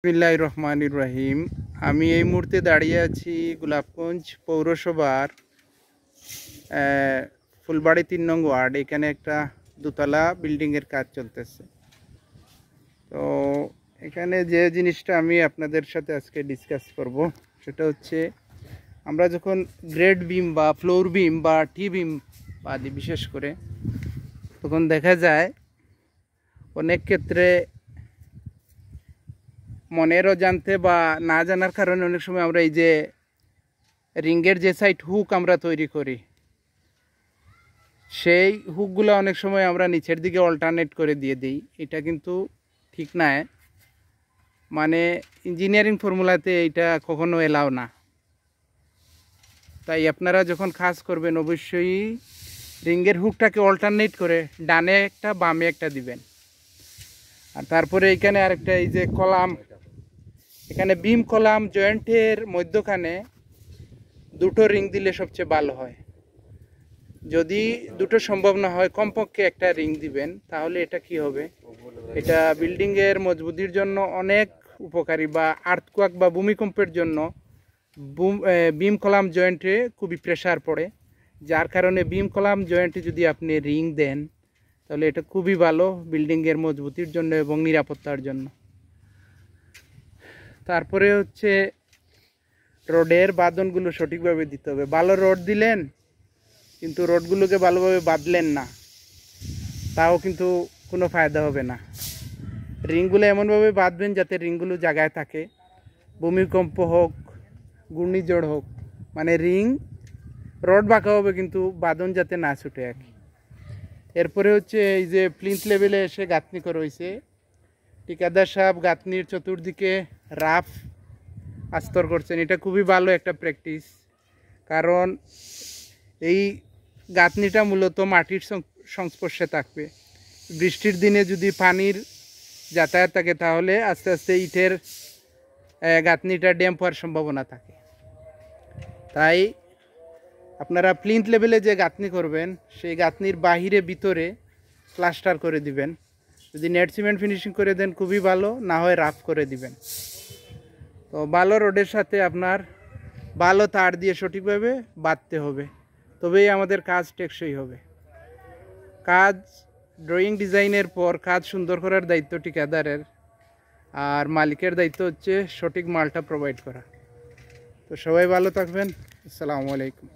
বিসমিল্লাহির রহমানির রহিম। আমি এই মুহূর্তে দাঁড়িয়ে আছি গোলাপগঞ্জ পৌরসভার ফুলবাড়ি ৩ নং ওয়ার্ড। এখানে একটা দোতলা বিল্ডিংয়ের কাজ চলতেছে। তো এখানে যে জিনিসটা আমি আপনাদের সাথে আজকে ডিসকাস করব সেটা হচ্ছে, আমরা যখন গ্রেড বিম বা ফ্লোর বিম বা টি বিম আদি বিশেষ করে, তখন দেখা যায় অনেক ক্ষেত্রে মনেরও জানতে বা না জানার কারণে অনেক সময় আমরা এই যে রিঙ্গের যে সাইড হুক আমরা তৈরি করি, সেই হুকগুলো অনেক সময় আমরা নিচের দিকে অল্টারনেট করে দিয়ে দিই। এটা কিন্তু ঠিক না, মানে ইঞ্জিনিয়ারিং ফর্মুলাতে এটা কখনো এলাও না। তাই আপনারা যখন কাজ করবেন অবশ্যই রিঙ্গের হুকটাকে অল্টারনেট করে ডানে একটা বামে একটা দিবেন। আর তারপরে এখানে আরেকটা, এই যে কলাম, এখানে বিম কলাম জয়েন্টের মধ্যখানে দুটো রিং দিলে সবচেয়ে ভালো হয়। যদি দুটো সম্ভব না হয় কমপক্ষে একটা রিং দিবেন, তাহলে এটা কি হবে, এটা বিল্ডিংয়ের মজবুতির জন্য অনেক উপকারী, বা আর্থকোয়াক বা ভূমিকম্পের জন্য বিম কলাম জয়েন্টে খুবই প্রেসার পড়ে, যার কারণে বিম কলাম জয়েন্টে যদি আপনি রিং দেন তাহলে এটা খুবই ভালো বিল্ডিংয়ের মজবুতির জন্য এবং নিরাপত্তার জন্য। তারপরে হচ্ছে রোডের বাঁধনগুলো সঠিকভাবে দিতে হবে। ভালো রড দিলেন কিন্তু রডগুলোকে ভালোভাবে বাঁধলেন না, তাও কিন্তু কোনো ফায়দা হবে না। রিংগুলো এমনভাবে বাঁধবেন যাতে রিংগুলো জায়গায় থাকে, ভূমিকম্প হোক ঘূর্ণিঝড় হোক, মানে রড বাঁকা হবে কিন্তু বাঁধন যাতে না ছুটে আর কি। এরপরে হচ্ছে এই যে প্লিন্থ লেভেলে এসে গাঁথনি করা হয়েছে, ঠিকাদার সাহেব গাঁথনির চতুর্দিকে রাফ আস্তর করছেন। এটা খুবই ভালো একটা প্র্যাকটিস, কারণ এই গাঁথনিটা মূলত মাটির সংস্পর্শে থাকবে। বৃষ্টির দিনে যদি পানির যাতায়াত থাকে তাহলে আস্তে আস্তে ইটের গাঁথনিটা ড্যাম্প হওয়ার সম্ভাবনা থাকে। তাই আপনারা প্লিন্থ লেভেলে যে গাঁথনি করবেন সেই গাঁথনির বাহিরে ভিতরে প্লাস্টার করে দিবেন। যদি নেট সিমেন্ট ফিনিশিং করে দেন খুবই ভালো, না হয় রাফ করে দিবেন। তো ভালো রোডের সাথে আপনার ভালো তার দিয়ে সঠিকভাবে বাঁধতে হবে, তবেই আমাদের কাজ টেকসই হবে। কাজ ড্রয়িং ডিজাইনের পর কাজ সুন্দর করার দায়িত্ব ঠিকাদারের, আর মালিকের দায়িত্ব হচ্ছে সঠিক মালটা প্রোভাইড করা। তো সবাই ভালো থাকবেন। আসসালামু আলাইকুম।